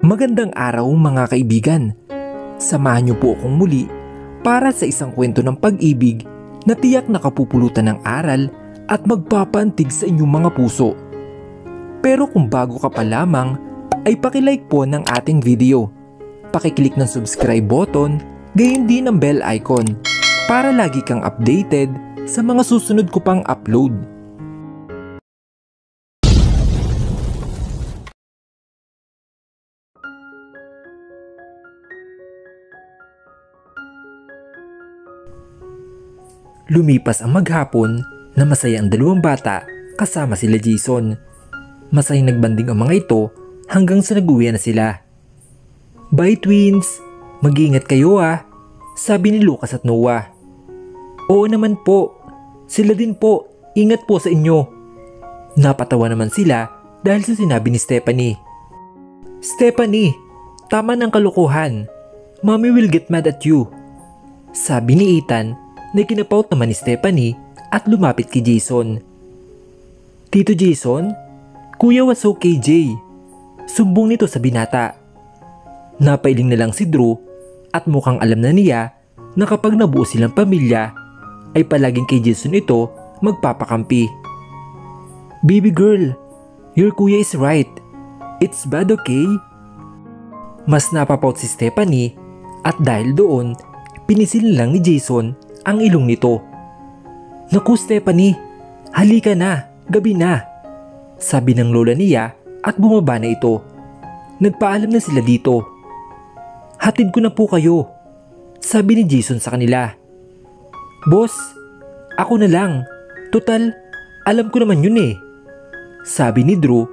Magandang araw mga kaibigan. Samahan niyo po akong muli para sa isang kwento ng pag-ibig na tiyak na kapupulutan ng aral at magpapaantig sa inyong mga puso. Pero kung bago ka pa lamang, ay pakilike po ng ating video. Pakiclick ng subscribe button, gayon din ang bell icon para lagi kang updated sa mga susunod ko pang upload. Lumipas ang maghapon na masaya ang dalawang bata kasama sila Jason. Masayang nagbanding ang mga ito hanggang sa nag-uwi na sila. "Bye twins, mag-iingat kayo ah," sabi ni Lucas at Noah. "Oo naman po, sila din po, ingat po sa inyo." Napatawa naman sila dahil sa sinabi ni Stephanie. "Stephanie, tama ng kalokohan. Mommy will get mad at you," sabi ni Ethan na kinapaut naman ni Stephanie at lumapit kay Jason. "Tito Jason, Kuya was okay Jay," sumbong nito sa binata. Napailing na lang si Drew at mukhang alam na niya na kapag nabuo silang pamilya ay palaging kay Jason ito magpapakampi. "Baby girl, your kuya is right. It's bad, okay?" Mas napapaut si Stephanie at dahil doon, pinisil lang ni Jason ang ilong nito. "Naku Stephanie, halika na, gabi na," sabi ng lola niya at bumaba na ito. Nagpaalam na sila dito. "Hatid ko na po kayo," sabi ni Jason sa kanila. "Boss, ako na lang. Total, alam ko naman yun eh," sabi ni Drew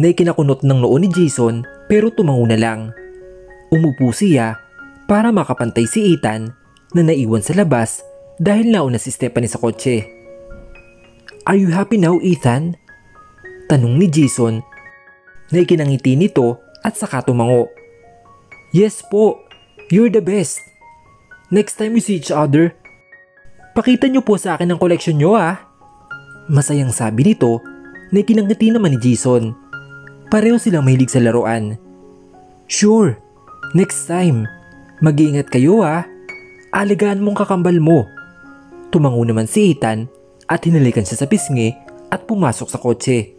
na ikinakunot ng noo ni Jason pero tumango na lang. Umupo siya para makapantay si Ethan na naiwan sa labas dahil nauna si Stephanie sa kotse. "Are you happy now, Ethan?" tanong ni Jason na ikinangiti nito at saka tumango. "Yes po, you're the best. Next time we see each other, pakita niyo po sa akin ang collection niyo ah," masayang sabi nito na ikinangiti naman ni Jason. Pareho silang mahilig sa laruan. "Sure, next time. Mag-iingat kayo ah. Alagaan mong kakambal mo." Tumango naman si Ethan at hinalikan siya sa pisngi at pumasok sa kotse.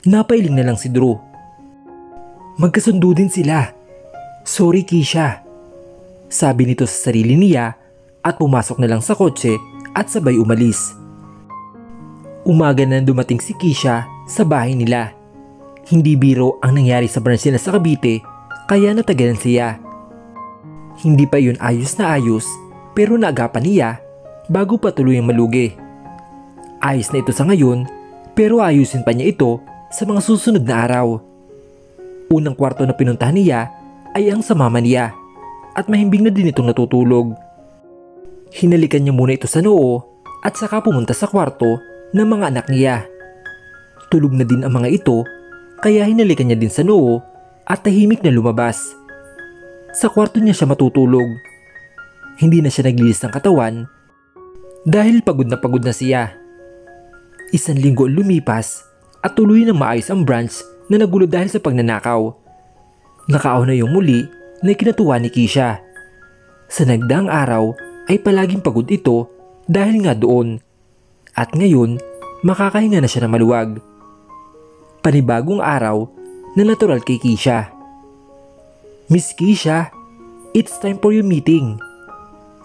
Napailing na lang si Drew. "Magkasundo din sila. Sorry Keisha," sabi nito sa sarili niya at pumasok na lang sa kotse at sabay umalis. Umaga na dumating si Keisha sa bahay nila. Hindi biro ang nangyari sa branch nila sa Cavite kaya natagalan siya. Hindi pa yun ayos na ayos pero naagapan niya bago pa tuluyang malugi. Ayos na ito sa ngayon pero ayusin pa niya ito sa mga susunod na araw. Unang kwarto na pinuntahan niya ay ang sa mama niya at mahimbing na din itong natutulog. Hinalikan niya muna ito sa noo at saka pumunta sa kwarto ng mga anak niya. Tulog na din ang mga ito kaya hinalikan niya din sa noo at tahimik na lumabas. Sa kwarto niya siya matutulog. Hindi na siya naglinis ng katawan dahil pagod na siya. 1 linggo lumipas at tuloy na maayos ang branch na nagulo dahil sa pagnanakaw. Nakaaw na yung muli na ikinatuwa ni Keisha. Sa nagdaang araw ay palaging pagod ito dahil nga doon. At ngayon, makakahinga na siya ng maluwag. Panibagong araw na natural kay Keisha. "Miss Keisha, it's time for your meeting,"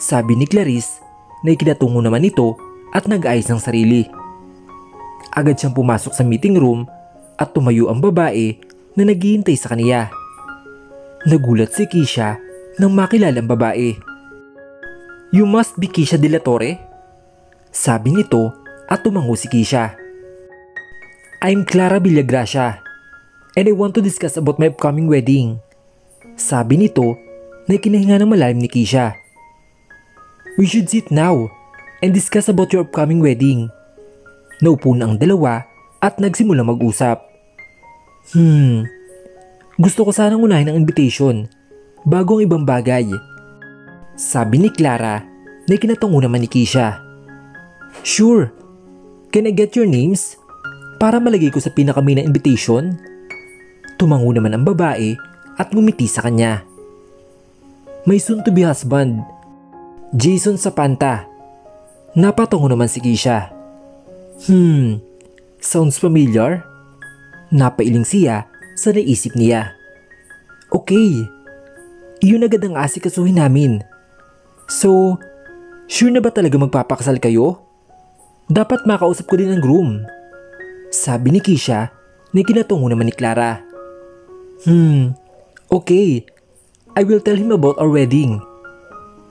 sabi ni Clarice na ikinatungo naman ito at nag-ayos ng sarili. Agad siyang pumasok sa meeting room at tumayo ang babae na naghihintay sa kaniya. Nagulat si Keisha nang makilala ang babae. "You must be Keisha de la Torre?" sabi nito at tumango si Keisha. "I'm Clara Villagracia and I want to discuss about my upcoming wedding," sabi nito na ikinahinga ng malalim ni Keisha. "We should sit now and discuss about your upcoming wedding." Naupo na ang dalawa at nagsimulang mag-usap. Gusto ko sanang unahin ang invitation bago ang ibang bagay," sabi ni Clara na ikinatungo naman ni Keisha. "Sure, can I get your names para malagay ko sa pinakamain na invitation?" Tumango naman ang babae at ngumiti sa kanya. My soon-to-be husband, Jason Zapanta. Napatungo naman si Keisha. Sounds familiar? Napailing siya sa naisip niya. Okay, iyon agad ang asikasuhin namin. So, sure na ba talaga magpapakasal kayo? Dapat makausap ko din ang groom. Sabi ni Keisha na kinatungo naman ni Clara. Okay, I will tell him about our wedding.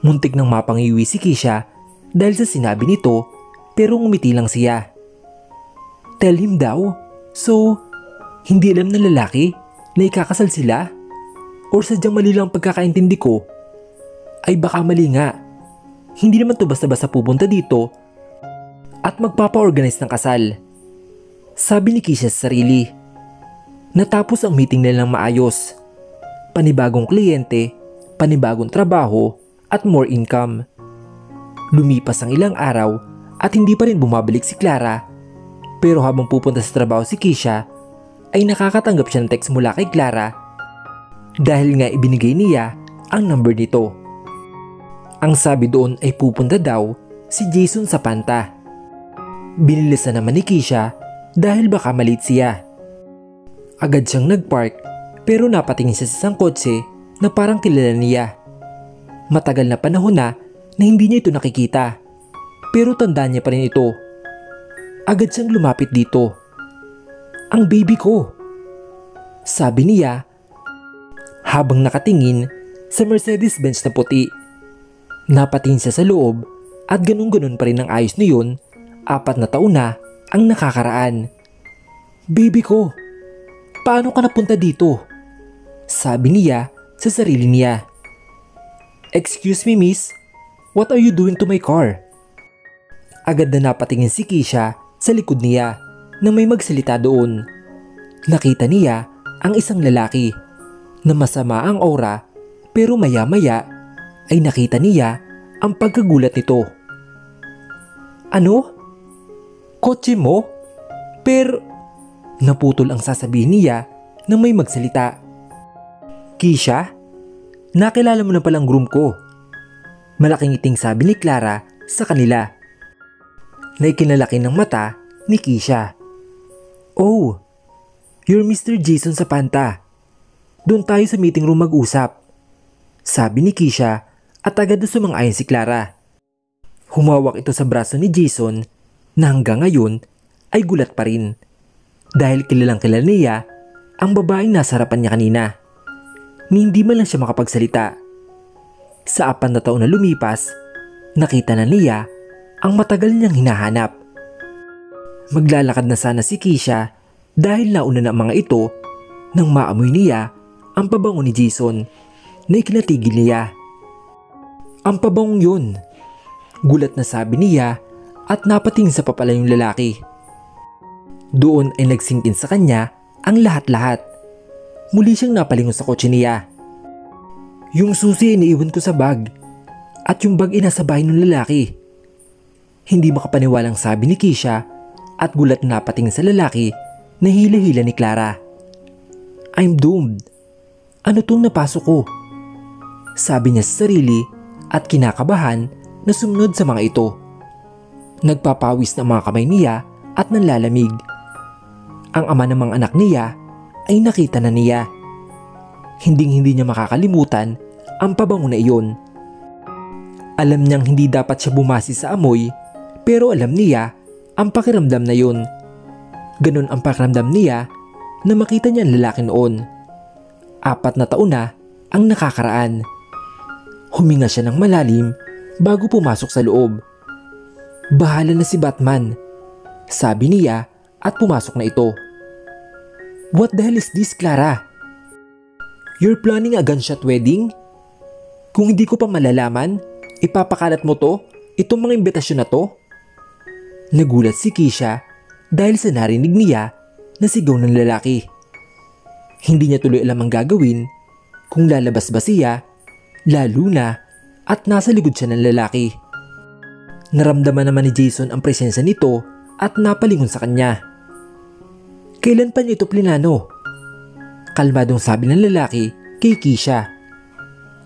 Muntik nang mapangiwi si Keisha dahil sa sinabi nito pero ngumiti lang siya. Tell him daw? So, hindi alam ng lalaki na ikakasal sila? Or sadyang mali lang pagkakaintindi ko? Ay baka mali nga. Hindi naman to basta-basta pupunta dito at magpapa-organize ng kasal. Sabi ni Keisha sa sarili. Natapos ang meeting nilang maayos. Panibagong kliyente, panibagong trabaho, at more income. Lumipas ang ilang araw at hindi pa rin bumabalik si Clara. Pero habang pupunta sa trabaho si Keisha, ay nakakatanggap siya ng text mula kay Clara dahil nga ibinigay niya ang number nito. Ang sabi doon ay pupunta daw si Jason Zapanta. Binilisan naman ni Keisha dahil baka malit siya. Agad siyang nagpark pero napatingin siya sa isang kotse na parang kilala niya. Matagal na panahon na hindi niya ito nakikita pero tandaan niya pa rin ito. Agad siyang lumapit dito. Ang baby ko, sabi niya habang nakatingin sa Mercedes-Benz na puti. Napatingin siya sa loob at ganun-ganun pa rin ang ayos niyon. 4 na taon na ang nakakaraan. Baby ko, paano ka napunta dito? Sabi niya sa sarili niya. Excuse me miss, what are you doing to my car? Agad na napatingin si Keisha sa likod niya nang may magsalita doon. Nakita niya ang isang lalaki na masama ang aura pero maya-maya ay nakita niya ang pagkagulat nito. Ano? Kotse mo? Pero naputol ang sasabihin niya nang may magsalita. Keisha, nakilala mo na palang groom ko. Malaking ngiting sabi ni Clara sa kanila. Na ikinalaki ng mata ni Keisha. Oh, you're Mr. Jason Zapanta. Doon tayo sa meeting room mag-usap. Sabi ni Keisha at agad na sumang-ayon si Clara. Humawak ito sa braso ni Jason na hanggang ngayon ay gulat pa rin. Dahil kilalang kilala niya ang babaeng nasa harapan niya kanina. Hindi man lang siya makapagsalita. Sa 4 na taon na lumipas, nakita na niya ang matagal niyang hinahanap. Maglalakad na sana si Keisha dahil nauna na ang mga ito nang maamoy niya ang pabango ni Jason na ikinatigil niya. Ang pabangong yun, gulat na sabi niya at napatingin sa papalayong lalaki. Doon ay nagsingkin sa kanya ang lahat-lahat. Muli siyang napalingon sa kotse niya. Yung susi ay naiwan ko sa bag at yung bag ay nasa bahay ng lalaki. Hindi makapaniwalang sabi ni Keisha at gulat na napatingin sa lalaki na hila-hila ni Clara. I'm doomed. Ano tong napasok ko? Sabi niya sa sarili at kinakabahan na sumunod sa mga ito. Nagpapawis na mga kamay niya at nanlalamig. Ang ama ng mga anak niya ay nakita na niya. Hinding-hindi niya makakalimutan ang pabango na iyon. Alam niyang hindi dapat siya bumasi sa amoy pero alam niya ang pakiramdam na yun. Ganun ang pakiramdam niya na makita niya ang lalaki noon. 4 na taon na ang nakakaraan. Huminga siya ng malalim bago pumasok sa loob. Bahala na si Batman, sabi niya at pumasok na ito. What the hell is this, Clara? You're planning a gunshot wedding? Kung hindi ko pa malalaman, ipapakalat mo to, itong mga imbitasyon na to? Nagulat si Keisha dahil sa narinig niya na sigaw ng lalaki. Hindi niya tuloy alam ang gagawin kung lalabas ba siya, lalo na at nasa likod siya ng lalaki. Naramdaman naman ni Jason ang presensya nito at napalingon sa kanya. Kailan pa niya ito plinano? Kalmadong sabi ng lalaki kay Keisha.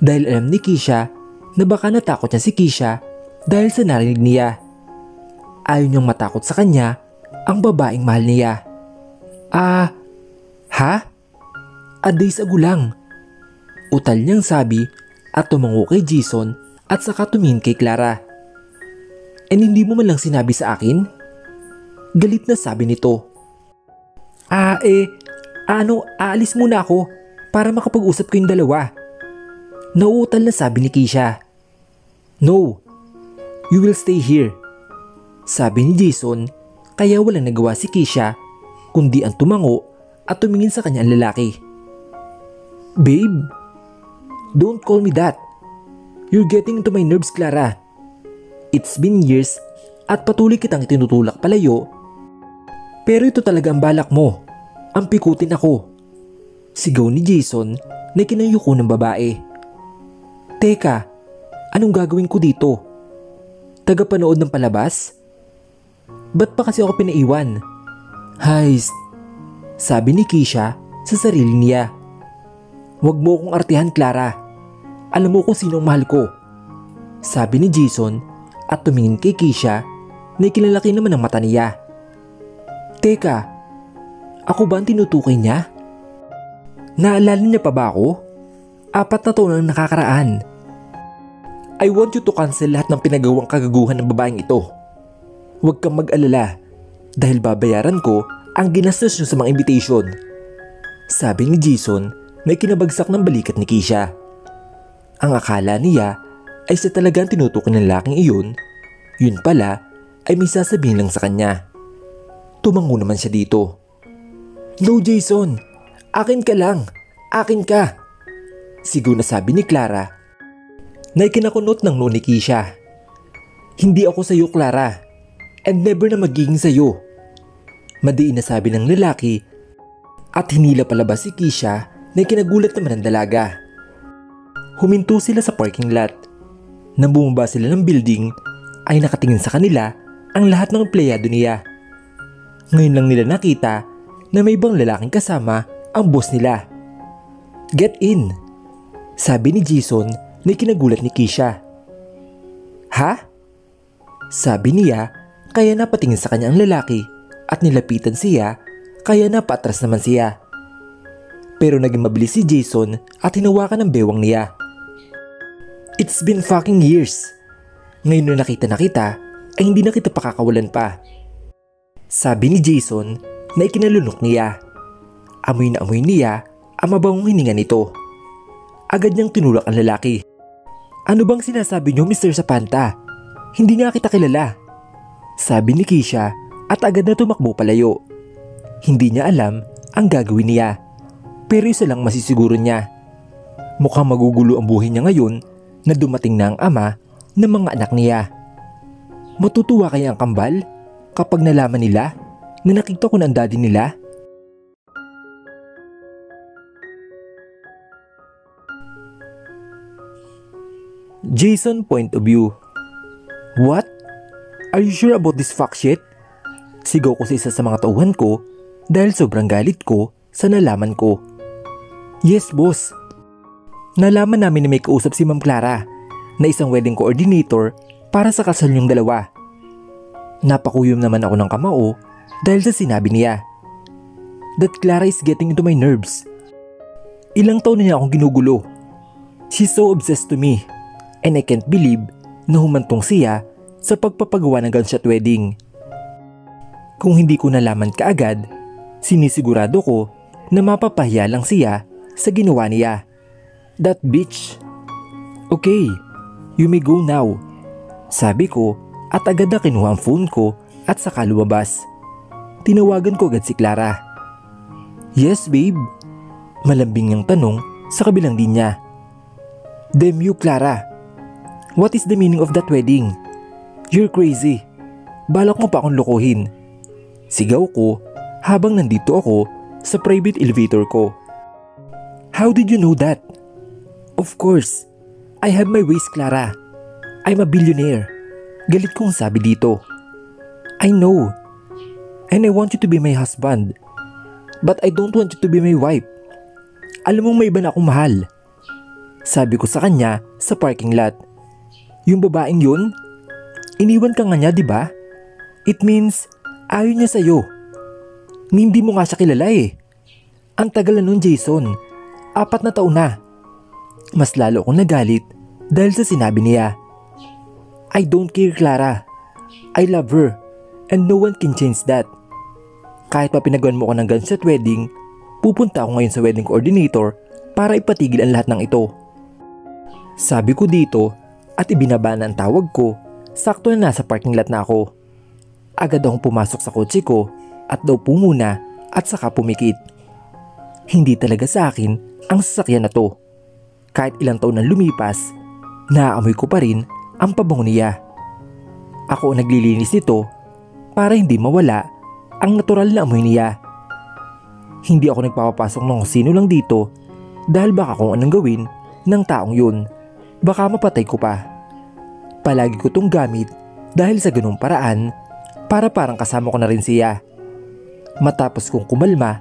Dahil alam ni Keisha na baka natakot niya si Keisha dahil sa narinig niya. Ayaw niyang matakot sa kanya ang babaeng mahal niya. Ha? A days ago lang. Utal niyang sabi at tumango kay Jason at saka tumingin kay Clara. And hindi mo man lang sinabi sa akin? Galit na sabi nito. Aalis muna ako para makapag-usap kayong dalawa. Nauutal na sabi ni Keisha. No, you will stay here. Sabi ni Jason, kaya walang nagawa si Keisha kundi ang tumango at tumingin sa kanya ang lalaki. Babe, don't call me that. You're getting into my nerves, Clara. It's been years at patuloy kitang tinutulak palayo. Pero ito talaga ang balak mo. Ang pikutin ako. Sigaw ni Jason na kinayuko ng babae. Teka, anong gagawin ko dito? Tagapanood ng palabas? Ba't pa kasi ako pinaiwan? Heist, sabi ni Keisha sa sarili niya. Huwag mo akong artihan, Clara. Alam mo kung sinong mahal ko. Sabi ni Jason at tumingin kay Keisha na ikilalaki naman ang mata niya. Teka, ako ba ang tinutukoy niya? Naalala niya pa ba ako? 4 na taon ang nakakaraan. I want you to cancel lahat ng pinagawang kagaguhan ng babaeng ito. Huwag kang mag-alala dahil babayaran ko ang ginastos niyo sa mga invitation. Sabi ni Jason na kinabagsak ng balikat ni Keisha. Ang akala niya ay sa talagang tinutukoy ng lalaking iyon, yun pala ay may sasabihin lang sa kanya. Tumango naman siya dito. No, Jason, akin ka lang, akin ka. Sigaw na sabi ni Clara na ikinakunot ng noo ni Keisha. Hindi ako sa'yo, Clara, and never na magiging sa'yo. Madiin na sabi ng lalaki at hinila palabas si Keisha na ikinagulat naman ng dalaga. Huminto sila sa parking lot. Nang bumaba sila ng building ay nakatingin sa kanila ang lahat ng empleyado niya. Ngayon lang nila nakita na may ibang lalaking kasama ang boss nila. Get in, sabi ni Jason na ikinagulat ni Keisha. Ha? Sabi niya kaya napatingin sa kanya ang lalaki at nilapitan siya kaya napatras naman siya. Pero naging mabilis si Jason at hinawakan ang bewang niya. It's been fucking years. Ngayon na nakita na kita ay hindi na kita pakakawalan pa. Sabi ni Jason na ikinalunok niya. Amoy na amoy niya ang mabangong hininga nito. Agad niyang tinulak ang lalaki. Ano bang sinasabi niyo, Mr. Zapanta? Hindi nga kita kilala. Sabi ni Keisha at agad na tumakbo palayo. Hindi niya alam ang gagawin niya. Pero isa lang masisiguro niya. Mukhang magugulo ang buhay niya ngayon na dumating na ang ama ng mga anak niya. Matutuwa kaya ang kambal kapag nalaman nila na nakita ko ng daddy nila? Jason point of view. What? Are you sure about this fuck shit? Sigaw ko sa isa sa mga tauhan ko dahil sobrang galit ko sa nalaman ko. Yes, boss. Nalaman namin na may kausap si Ma'am Clara na isang wedding coordinator para sa kasal niyong dalawa. Napakuyom naman ako ng kamao dahil sa sinabi niya. That Clara is getting into my nerves. Ilang taon na niya akong ginugulo. She's so obsessed to me and I can't believe na humantong siya sa pagpapagawa ng gunshot wedding. Kung hindi ko nalaman kaagad, sinisigurado ko na mapapahiya lang siya sa ginawa niya. That bitch. Okay, you may go now. Sabi ko at agad na kinuha ang phone ko at saka lumabas. Tinawagan ko agad si Clara. Yes, babe. Malambing niyang tanong sa kabilang linya. Damn you, Clara. What is the meaning of that wedding? You're crazy. Balak mo pa akong lokohin. Sigaw ko habang nandito ako sa private elevator ko. How did you know that? Of course, I have my ways, Clara. I'm a billionaire. Galit kong sabi dito. I know. And I want you to be my husband. But I don't want you to be my wife. Alam mong may iba na akong mahal. Sabi ko sa kanya sa parking lot. Yung babaeng yun? Iniwan ka nga niya, di ba? It means ayaw niya sa'yo. Hindi mo nga siya kilala eh. Ang tagal na nun, Jason. 4 na taon na. Mas lalo akong nagalit dahil sa sinabi niya. I don't care, Clara. I love her and no one can change that. Kahit pa pinagawan mo ko ng gunshot wedding, pupunta ako ngayon sa wedding coordinator para ipatigil ang lahat ng ito. Sabi ko dito at ibinaba na ang tawag ko, sakto na nasa parking lot na ako. Agad akong pumasok sa kotse ko at daw po muna at saka pumikit. Hindi talaga sa akin ang sasakyan na to. Kahit ilang taon na lumipas, naaamoy ko pa rin ang pabango niya. Ako ang naglilinis nito para hindi mawala ang natural na amoy niya. Hindi ako nagpapapasok ng sino lang dito dahil baka kung anong gawin ng taong yun, baka mapatay ko pa. Palagi ko tong gamit dahil sa ganung paraan para parang kasama ko na rin siya. Matapos kong kumalma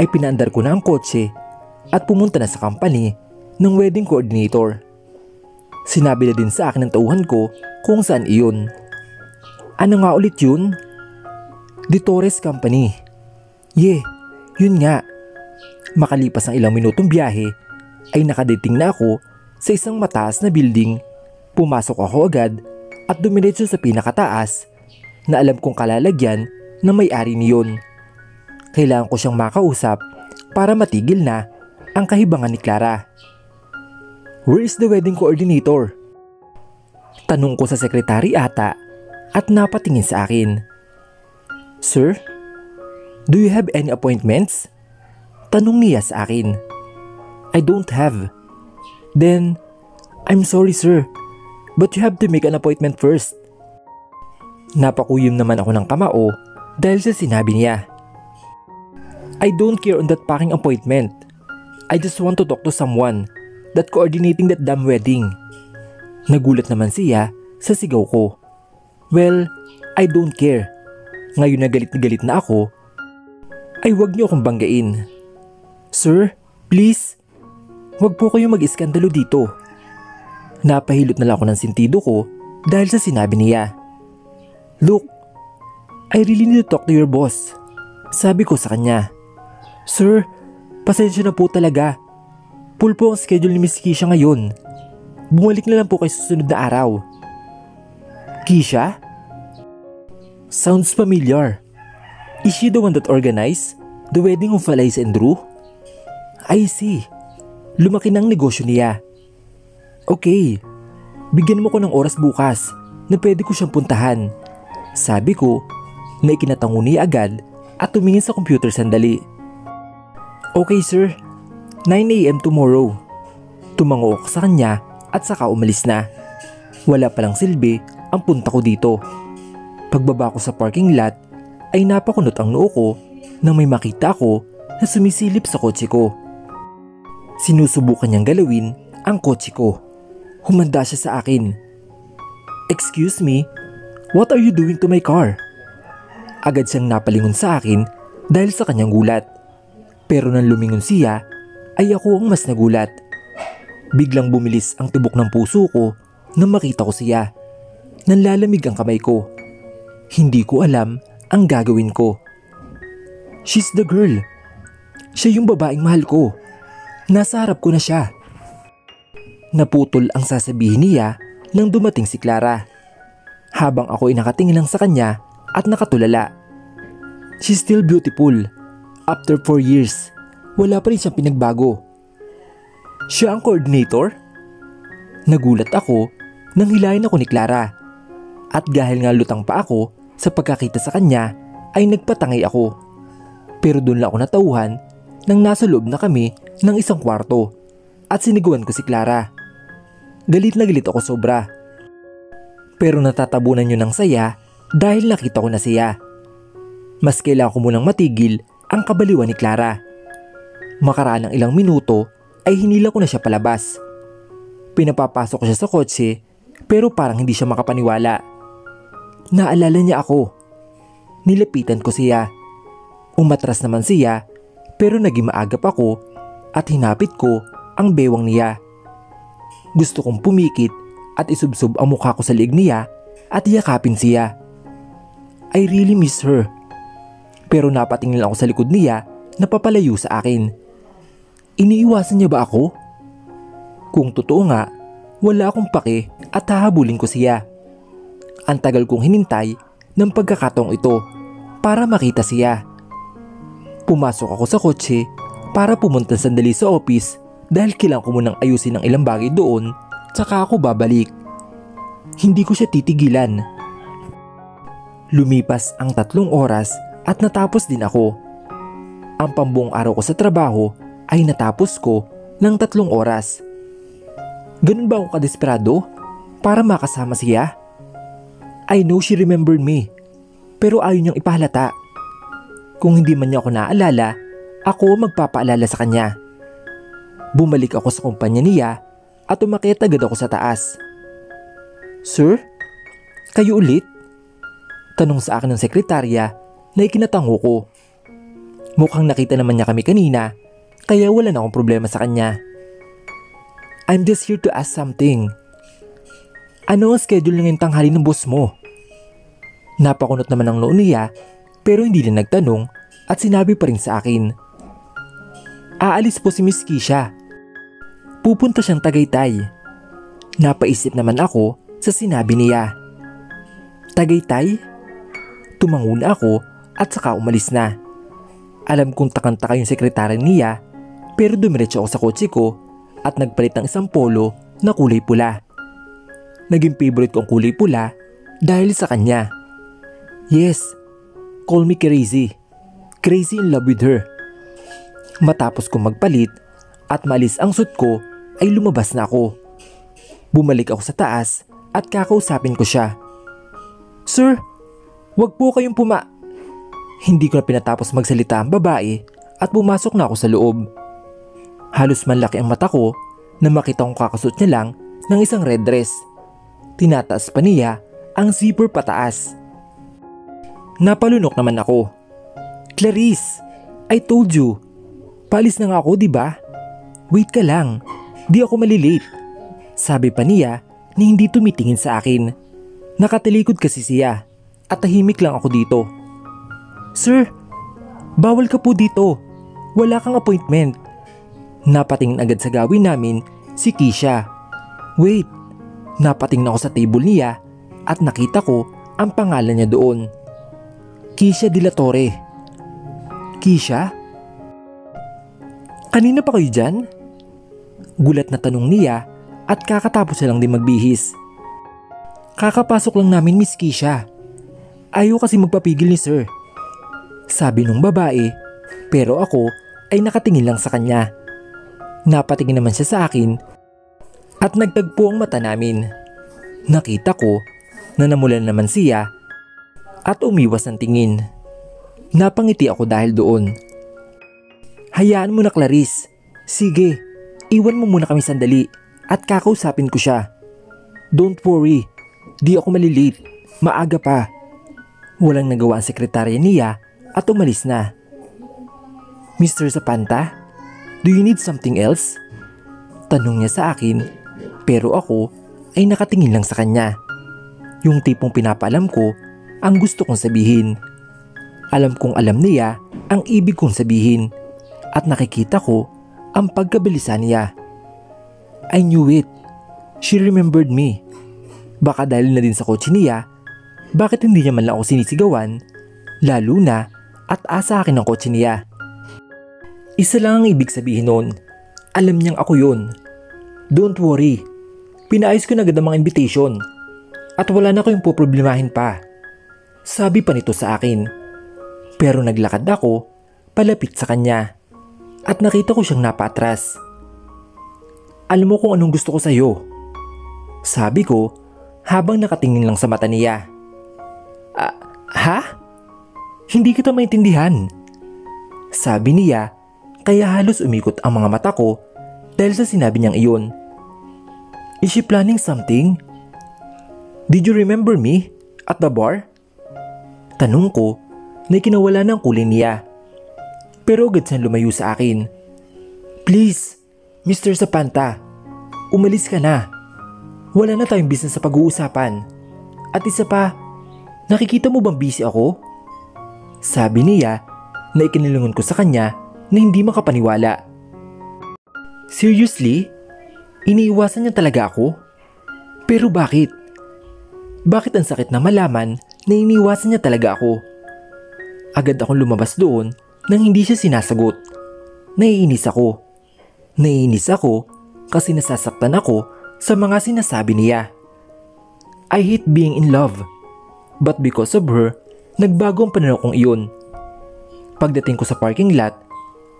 ay pinaandar ko na ang kotse at pumunta na sa company ng wedding coordinator. Sinabi na din sa akin ng tauhan ko kung saan iyon. Ano nga ulit yun? The Torres Company. Yun nga. Makalipas ang ilang minutong biyahe ay nakadating na ako sa isang mataas na building. Pumasok ako agad at dumiretso sa pinakataas na alam kong kalalagyan na may-ari niyon. Kailangan ko siyang makausap para matigil na ang kahibangan ni Clara. Where is the wedding coordinator? Tanong ko sa sekretary ata at napatingin sa akin. Sir, do you have any appointments? Tanong niya sa akin. I don't have. Then, I'm sorry sir, but you have to make an appointment first. Napakuyom naman ako ng kamao dahil sa sinabi niya. I don't care on that packing appointment. I just want to talk to someone that coordinating that damn wedding. Nagulat naman siya sa sigaw ko. Well, I don't care. Ngayon na galit na ako, ay wag niyo akong banggain. Sir, please, wag po kayong mag-iskandalo dito. Napahilot na lang ako ng sentido ko dahil sa sinabi niya. Look, I really need to talk to your boss. Sabi ko sa kanya. Sir, pasensya na po talaga. Full po ang schedule ni Miss Kisha ngayon. Bumalik na lang po kayo susunod na araw. Kisha? Sounds familiar. Is she the one that organized the wedding of Felice and Drew? I see. Lumaki ng negosyo niya. Okay, bigyan mo ko ng oras bukas na pwede ko siyang puntahan. Sabi ko na ikinatango niya agad at tumingin sa computer sandali. Okay sir, 9 AM tomorrow. Tumango ako sa kanya at saka umalis na. Wala palang silbi ang punta ko dito. Pagbaba ko sa parking lot ay napakunot ang noo ko nang may makita ko na sumisilip sa kotse ko. Sinusubukan niyang galawin ang kotse ko. Humanda siya sa akin. Excuse me, what are you doing to my car? Agad siyang napalingon sa akin dahil sa kanyang gulat. Pero nang lumingon siya ay ako ang mas nagulat. Biglang bumilis ang tibok ng puso ko nang makita ko siya. Nanlalamig ang kamay ko. Hindi ko alam ang gagawin ko. She's the girl. Siya yung babaeng mahal ko. Nasa harap ko na siya. Naputol ang sasabihin niya nang dumating si Clara. Habang ako ay nakatingin lang sa kanya at nakatulala. She's still beautiful. After 4 years, wala pa rin siyang pinagbago. Siya ang coordinator? Nagulat ako nang hilahin ako ni Clara. At dahil nga lutang pa ako sa pagkakita sa kanya ay nagpatangay ako. Pero doon lang ako natauhan nang nasa loob na kami ng isang kwarto at siniguan ko si Clara. Galit na galit ako sobra. Pero natatabunan niyo ng saya dahil nakita ko na siya. Mas kailangan ko munang matigil ang kabaliwan ni Clara. Makaraan ng ilang minuto ay hinila ko na siya palabas. Pinapapasok ko siya sa kotse pero parang hindi siya makapaniwala. Naalala niya ako. Nilapitan ko siya. Umatras naman siya pero naging maagap ako at hinapit ko ang bewang niya. Gusto kong pumikit at isubsob ang mukha ko sa liig niya at yakapin siya. I really miss her. Pero napatingin ako sa likod niya na papalayo sa akin. Iniiwasan niya ba ako? Kung totoo nga, wala akong pake at hahabulin ko siya. Ang tagal kong hinintay ng pagkakataong ito para makita siya. Pumasok ako sa kotse para pumunta sandali sa office dahil kailangan ko munang ayusin ang ilang bagay doon tsaka ako babalik. Hindi ko siya titigilan. Lumipas ang 3 oras at natapos din ako. Ang pambuong araw ko sa trabaho ay natapos ko ng 3 oras. Ganun ba ako kadesperado para makasama siya? I know she remembered me, pero ayaw niyang ipahalata. Kung hindi man niya ako naalala, ako magpapaalala sa kanya. Bumalik ako sa kumpanya niya at umakyat agad ako sa taas. Sir, kayo ulit? Tanong sa akin ng sekretarya na ikinatango ko. Mukhang nakita naman niya kami kanina, kaya wala na akong problema sa kanya. I'm just here to ask something. Ano ang schedule ngayong tanghali ng boss mo? Napakunot naman ang noo niya pero hindi na nagtanong at sinabi pa rin sa akin. Aalis po si Miss Kisha. Pupunta siyang Tagaytay. Napaisip naman ako sa sinabi niya. Tagaytay? Tumanguna ako at saka umalis na. Alam kong takang-taka yung sekretary niya pero dumiretso ako sa kotse ko at nagpalit ng isang polo na kulay pula. Naging favorite ko ang kulay pula dahil sa kanya. Yes, call me crazy. Crazy in love with her. Matapos kong magpalit at maalis ang suit ko ay lumabas na ako. Bumalik ako sa taas at kakausapin ko siya. Sir, wag po kayong Hindi ko na pinatapos magsalita ang babae at pumasok na ako sa loob. Halos manlaki ang mata ko na makita kong kakasuot niya lang ng isang red dress. Tinataas pa niya ang zipper pataas. Napalunok naman ako. Clarice, I told you. Paalis na nga ako, diba? Wait ka lang, di ako malilate. Sabi pa niya na hindi tumitingin sa akin. Nakatalikod kasi siya at tahimik lang ako dito. Sir, bawal ka po dito. Wala kang appointment. Napatingin agad sa gawin namin si Kisha. Wait, napatingin ako sa table niya at nakita ko ang pangalan niya doon. Kisha de la Torre. Kisha? Kanina pa kayo dyan? Gulat na tanong niya at kakatapos na lang din magbihis. Kakapasok lang namin, Miss Kisha. Ayaw kasi magpapigil ni sir. Sabi nung babae, pero ako ay nakatingin lang sa kanya. Napatingin naman siya sa akin at nagtagpo ang mata namin. Nakita ko na namulan naman siya at umiwas ng tingin. Napangiti ako dahil doon. Hayaan mo na, Clarice. Sige, iwan mo muna kami sandali at kakausapin ko siya. Don't worry, di ako malilate. Maaga pa. Walang nagawa ang sekretarya niya at umalis na. Mr. Zapanta, do you need something else? Tanong niya sa akin, pero ako ay nakatingin lang sa kanya. Yung tipong pinapaalam ko ang gusto kong sabihin. Alam kong alam niya ang ibig kong sabihin at nakikita ko ang pagkabilisan niya. I knew it. She remembered me. Baka dahil na din sa kotse niya, bakit hindi niya man lang ako sinisigawan, lalo na at asa akin ang kotse niya. Isa lang ang ibig sabihin noon. Alam niyang ako yun. Don't worry. Pinaayos ko na agad ang mga invitation. At wala na kayong poproblemahin pa. Sabi pa nito sa akin. Pero naglakad ako palapit sa kanya. At nakita ko siyang napatras. Alam mo kung anong gusto ko sa'yo? Sabi ko habang nakatingin lang sa mata niya. Ha? Hindi kita maintindihan. Sabi niya kaya halos umikot ang mga mata ko dahil sa sinabi niyang iyon. Is she planning something? Did you remember me at the bar? Tanong ko na kinawala ng kulay niya. Pero agad siyang lumayo sa akin. Please, Mr. Zapanta, umalis ka na. Wala na tayong business sa pag-uusapan. At isa pa, nakikita mo bang busy ako? Sabi niya na ikinilingon ko sa kanya na hindi makapaniwala. Seriously? Iniiwasan niya talaga ako? Pero bakit? Bakit ang sakit na malaman na iniiwasan niya talaga ako? Agad akong lumabas doon nang hindi siya sinasagot. Naiinis ako. Naiinis ako kasi nasasaktan ako sa mga sinasabi niya. I hate being in love. But because of her, nagbago ang pananaw kong iyon. Pagdating ko sa parking lot,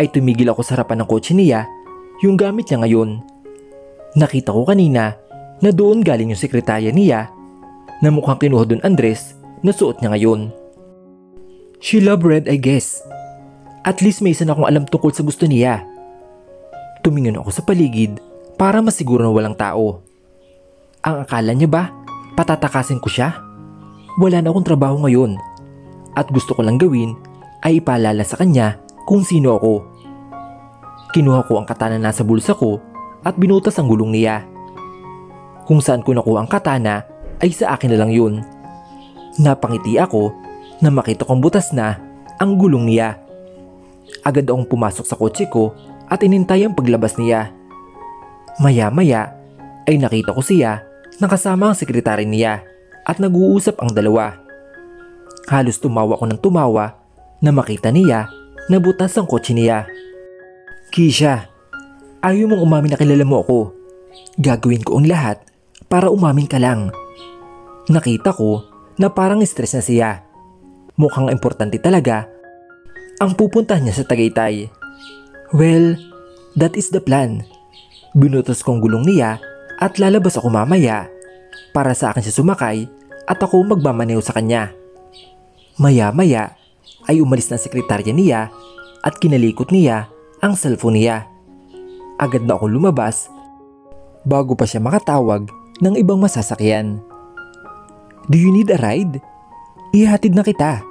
ay tumigil ako sa harapan ng kotse niya, yung gamit niya ngayon. Nakita ko kanina na doon galing yung sekretarya niya na mukhang kinuha doon ang dress na suot niya ngayon. She love red, I guess. At least may isa na akong alam tungkol sa gusto niya. Tumingin ako sa paligid para masiguro na walang tao. Ang akala niya ba, patatakasin ko siya? Wala na akong trabaho ngayon. At gusto ko lang gawin ay ipaalala sa kanya kung sino ako. Kinuha ko ang katana na nasa bulsa ko at binutas ang gulong niya. Kung saan ko nakuha ang katana ay sa akin na lang yun. Napangiti ako na makita kong butas na ang gulong niya. Agad akong pumasok sa kotse ko at inintay ang paglabas niya. Maya-maya ay nakita ko siya nakasama ang sekretary niya at nag-uusap ang dalawa. Halos tumawa ko ng tumawa na makita niya na butas ang kotse niya. Keisha, ayaw mong umamin na kilala mo ako. Gagawin ko ang lahat para umamin ka lang. Nakita ko na parang stress na siya. Mukhang importante talaga ang pupuntahan niya sa Tagaytay. Well, that is the plan. Binutos kong gulong niya at lalabas ako mamaya para sa akin siya sumakay at ako magmamaneho sa kanya. Maya-maya ay umalis na sekretarya niya at kinalikot niya ang cellphone niya. Agad na ako lumabas bago pa siya makatawag ng ibang masasakyan. Do you need a ride? Ihatid na kita.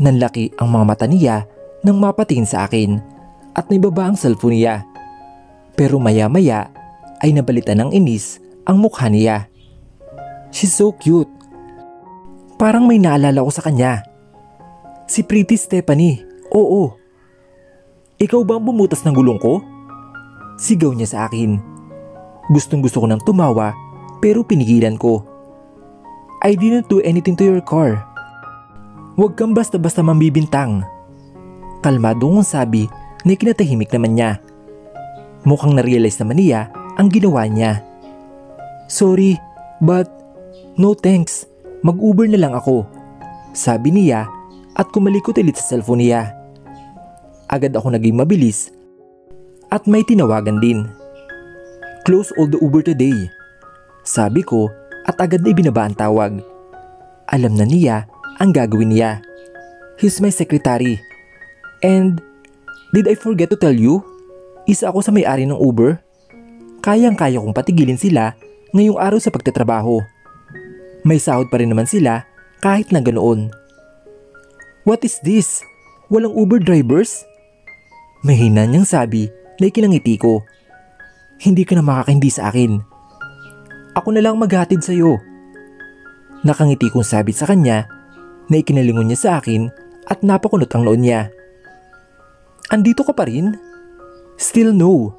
Nanlaki ang mga mata niya nang mapatingin sa akin at naibaba ang cellphone niya. Pero maya-maya ay nabalitan ng inis ang mukha niya. She's so cute. Parang may naalala ko sa kanya. Si Pretty Stephanie, oo. Ikaw ba ang bumutas ng gulong ko? Sigaw niya sa akin. Gustong gusto ko nang tumawa pero pinigilan ko. I didn't do anything to your car. Huwag kang basta-basta mambibintang. Kalmado kong sabi na ikinatahimik naman niya. Mukhang na-realize naman niya ang ginawa niya. Sorry, but no thanks. Mag-Uber na lang ako. Sabi niya at kumalikot ulit sa cellphone niya. Agad ako naging mabilis at may tinawagan din. Close all the Uber today. Sabi ko at agad na ibinaba ang tawag. Alam na niya ang gagawin niya. He's my secretary. And did I forget to tell you? Isa ako sa may-ari ng Uber. Kayang-kaya kong patigilin sila ngayong araw sa pagtatrabaho. May sahod pa rin naman sila kahit na ganoon. What is this? Walang Uber drivers? Mahina niyang sabi na ikinangiti ko. Hindi ka na makakahindi sa akin. Ako na lang maghatid sa iyo. Nakangiti kong sabi sa kanya na ikinalingon niya sa akin at napakunot ang noon niya. Andito ka pa rin? Still no.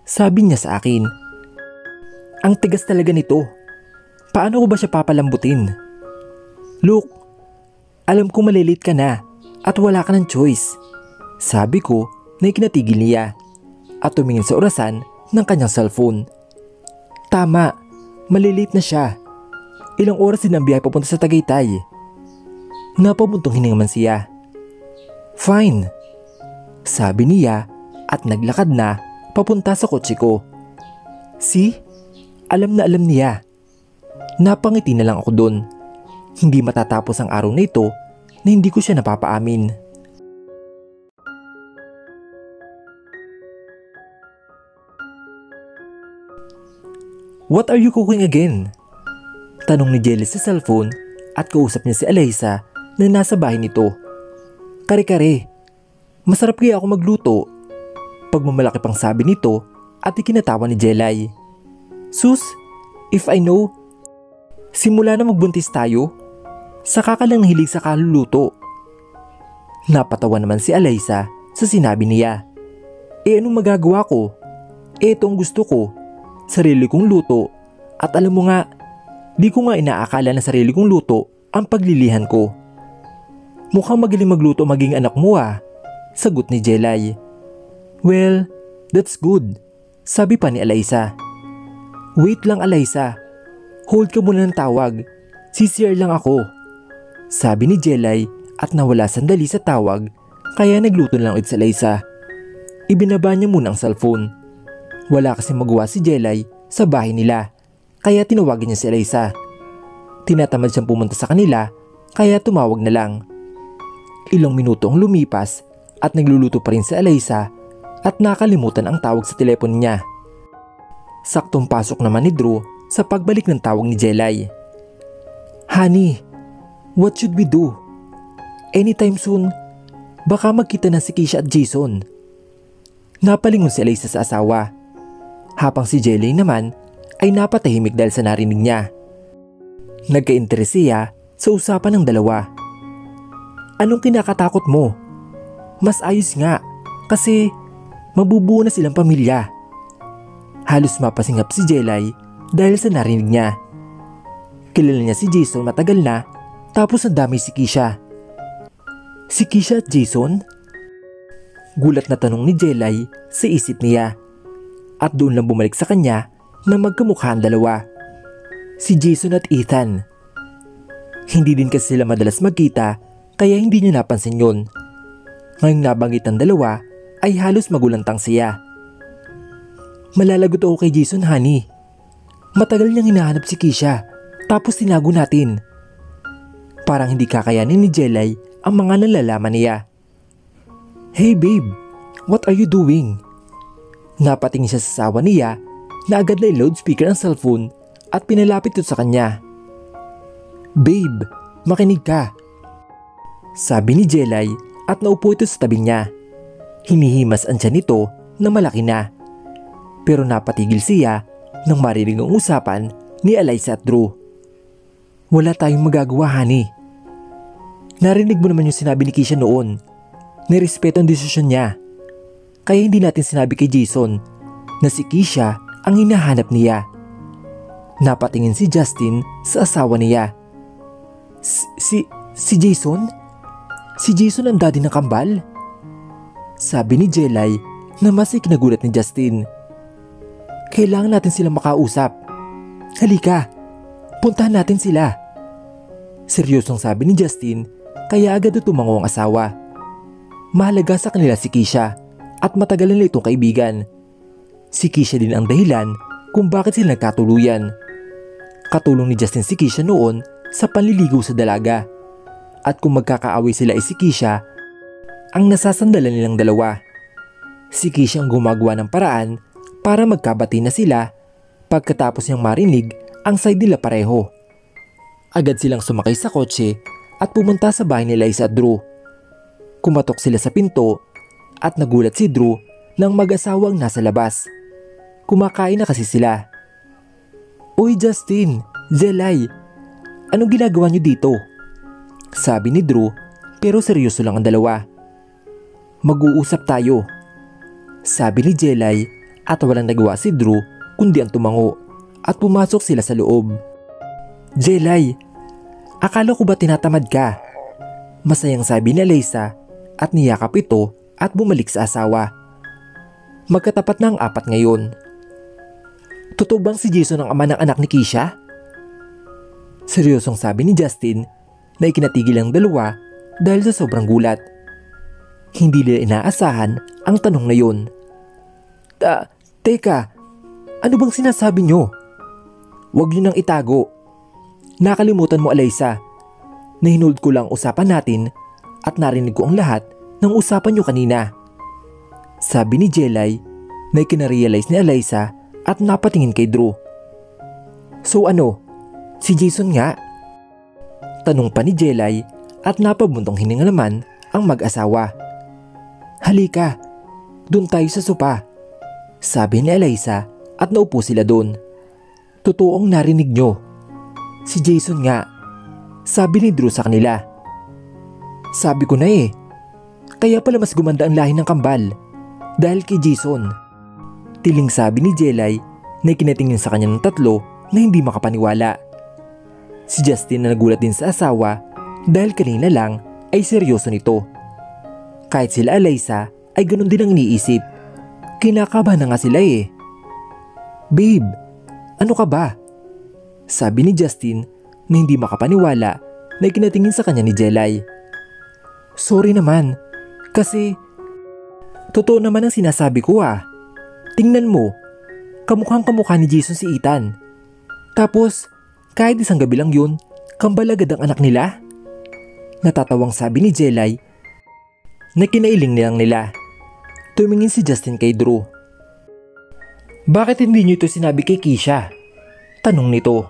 Sabi niya sa akin. Ang tigas talaga nito. Paano ko ba siya papalambutin? Look, alam ko malilate ka na at wala ka ng choice. Sabi ko na ikinatigil niya at tumingin sa orasan ng kanyang cellphone. Tama, malilate na siya. Ilang oras din ang biyahe papunta sa Tagaytay. Napabuntong hininga man siya. Fine, sabi niya at naglakad na papunta sa kotse ko. See, alam na alam niya. Napangiti na lang ako doon. Hindi matatapos ang araw na ito na hindi ko siya napapaamin. What are you cooking again? Tanong ni Jelly sa cellphone at kausap niya si Alyssa na nasa bahay nito. Kare-kare. Masarap kaya ako magluto. Pagmamalaki pang sabi nito at ikinatawa ni Jelay. Sus, if I know, simula na magbuntis tayo, saka ka lang nahilig sa kaluluto. Napatawa naman si Alyssa sa sinabi niya. Anong magagawa ko? Ito ang gusto ko, sarili kong luto. At alam mo nga, di ko nga inaakala na sarili kong luto ang paglilihan ko. Mukhang magaling magluto maging anak mo sagot ni Jelay. Well, that's good, sabi pa ni Alyssa. Wait lang Alyssa, hold ka muna ng tawag, CCR lang ako, sabi ni Jelay at nawala sandali sa tawag kaya nagluto lang ulit si Alyssa. Ibinaba niya muna ang cellphone. Wala kasi magawa si Jelay sa bahay nila kaya tinawagan niya si Alyssa. Tinatamad siyang pumunta sa kanila kaya tumawag na lang. Ilang minuto ang lumipas at nagluluto pa rin si Alyssa at nakalimutan ang tawag sa telepono niya. Saktong pasok naman ni Drew sa pagbalik ng tawag ni Jelay. Honey, what should we do? Anytime soon, baka magkita na si Keisha at Jason. Napalingon si Alyssa sa asawa. Habang si Jelay naman ay napatahimik dahil sa narinig niya. Nagka-interes siya sa usapan ng dalawa. Anong kinakatakot mo? Mas ayos nga kasi mabubuo na silang pamilya. Halos mapasingap si Jelay dahil sa narinig niya. Kilala niya si Jason matagal na tapos ang dami si Keisha. Si Keisha at Jason? Gulat na tanong ni Jelay sa isip niya. At doon lang bumalik sa kanya na magkamukha ang dalawa. Si Jason at Ethan. Hindi din kasi sila madalas magkita kaya hindi niya napansin yun. Ngayong nabanggit ang dalawa ay halos magulantang siya. Malalagot ako kay Jason, honey. Matagal niyang hinahanap si Keisha tapos tinago natin. Parang hindi kakayanin ni Jelay ang mga nalalaman niya. Hey babe, what are you doing? Napatingin siya sa asawa niya na agad na loudspeaker ang cellphone at pinalapit ito sa kanya. Babe, makinig ka, sabi ni Jelay at naupo ito sa tabi niya. Hinihimas ang tiyan nito na malaki na. Pero napatigil siya nang marinig ang usapan ni Alyssa at Drew. Wala tayong magagawa, honey. Narinig mo naman yung sinabi ni Keisha noon. Nirespeto ang desisyon niya. Kaya hindi natin sinabi kay Jason na si Keisha ang hinahanap niya. Napatingin si Justin sa asawa niya. Si Jason? Si Jason ang daddy ng kambal? Sabi ni Jelay na mas ikinagulat ni Justin. Kailangan natin silang makausap. Halika, puntahan natin sila. Seryosong sabi ni Justin kaya agad tumango ang asawa. Mahalaga sa kanila si Keisha at matagal na itong kaibigan. Si Keisha din ang dahilan kung bakit sila nagkatuluyan. Katulong ni Justin si Keisha noon sa panliligaw sa dalaga. At kung magkakaaway sila ay si Keisha ang nasasandalan nilang dalawa. Si Keisha ang gumagawa ng paraan para magkabati na sila pagkatapos niyang marinig ang side nila pareho. Agad silang sumakay sa kotse at pumunta sa bahay ni Alyssa at Drew. Kumatok sila sa pinto at nagulat si Drew nang mag-asawang nasa labas. Kumakain na kasi sila. Uy Justin, Jelay, anong ginagawa niyo dito? Sabi ni Drew pero seryoso lang ang dalawa. Mag-uusap tayo, sabi ni Jelay at walang nagawa si Drew kundi ang tumango at pumasok sila sa loob. Jelay, akala ko ba tinatamad ka? Masayang sabi ni Alyssa at niyakap ito at bumalik sa asawa. Magkatapat na ang apat ngayon. Totoo bang si Jason ang ama ng anak ni Keisha? Seryosong sabi ni Justin na ikinatigil ang dalawa dahil sa sobrang gulat. Hindi nila inaasahan ang tanong na yun. Teka, ano bang sinasabi nyo? Huwag nyo nang itago. Nakalimutan mo Alyssa, na hinold ko lang usapan natin at narinig ko ang lahat ng usapan nyo kanina. Sabi ni Jelay na ikinarealize ni Alyssa at napatingin kay Drew. So ano, si Jason nga? Tanong pa ni Jelay at napabuntong hininga naman ang mag-asawa. Halika, Doon tayo sa sopa, sabi ni Eliza at naupo sila doon. Totoong narinig nyo. Si Jason nga, sabi ni Drew sa kanila. Sabi ko na eh, kaya pala mas gumanda ang lahi ng kambal dahil kay Jason. Tiling sabi ni Jelay na ikinatingin sa kanya ng tatlo na hindi makapaniwala. Si Justin na nagulat din sa asawa dahil kanina lang ay seryoso nito. Kahit sila Eliza ay ganun din ang iniisip. Kinakabahan na nga sila eh. Babe, ano ka ba? Sabi ni Justin na hindi makapaniwala na ikinatingin sa kanya ni Jelay. Sorry naman, kasi totoo naman ang sinasabi ko ah. Tingnan mo, kamukhang kamukha ni Jason si Ethan. Tapos, kahit isang gabi lang yun, kambal agad ang anak nila. Natatawang sabi ni Jelay na kinailing nilang nila. Tumingin si Justin kay Drew. Bakit hindi niyo ito sinabi kay Keisha? Tanong nito.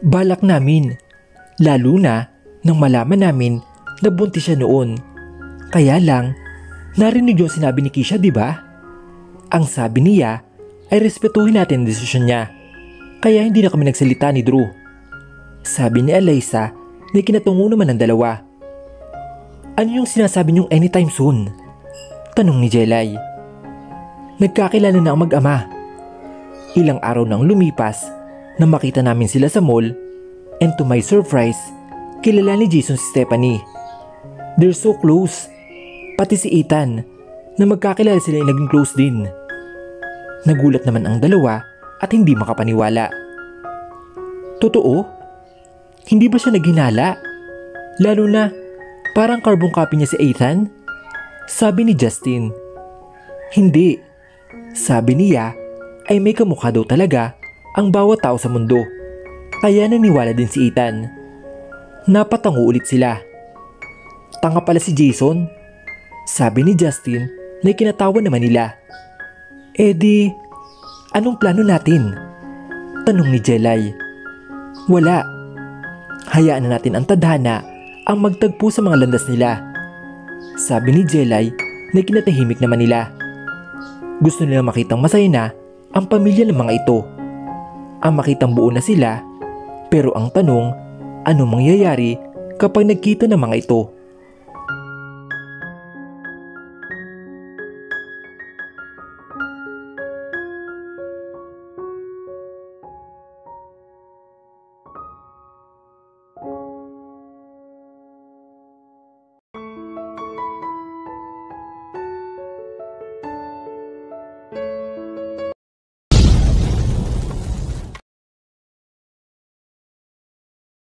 Balak namin, lalo na nang malaman namin na buntis siya noon. Kaya lang, narinig yung sinabi ni Keisha, di ba? Ang sabi niya ay respetuhin natin ang desisyon niya. Kaya hindi na kami nagsalita ni Drew. Sabi ni Eliza na kinatungo naman ng dalawa. Ano yung sinasabi niyong anytime soon? Tanong ni Jelay. Nagkakilala na ang mag-ama. Ilang araw nang lumipas na makita namin sila sa mall, and to my surprise, kilala ni Jason si Stephanie. They're so close. Pati si Ethan na magkakilala sila ay naging close din. Nagulat naman ang dalawa at hindi makapaniwala. Totoo? Hindi ba siya naghinala? Lalo na parang carbon copy niya si Ethan? Sabi ni Justin. Hindi. Sabi niya ay may kamukha daw talaga ang bawat tao sa mundo. Kaya naniwala din si Ethan. Napatango ulit sila. Tanga pala si Jason. Sabi ni Justin na ikinatawa naman nila. Eh di, anong plano natin? Tanong ni Jelay. Wala. Hayaan na natin ang tadhana ang magtagpo sa mga landas nila. Sabi ni Jelay na kinatahimik naman nila. Gusto nila makitang masaya na ang pamilya ng mga ito. Ang makitang buo na sila, pero ang tanong, ano mangyayari kapag nagkita ng mga ito?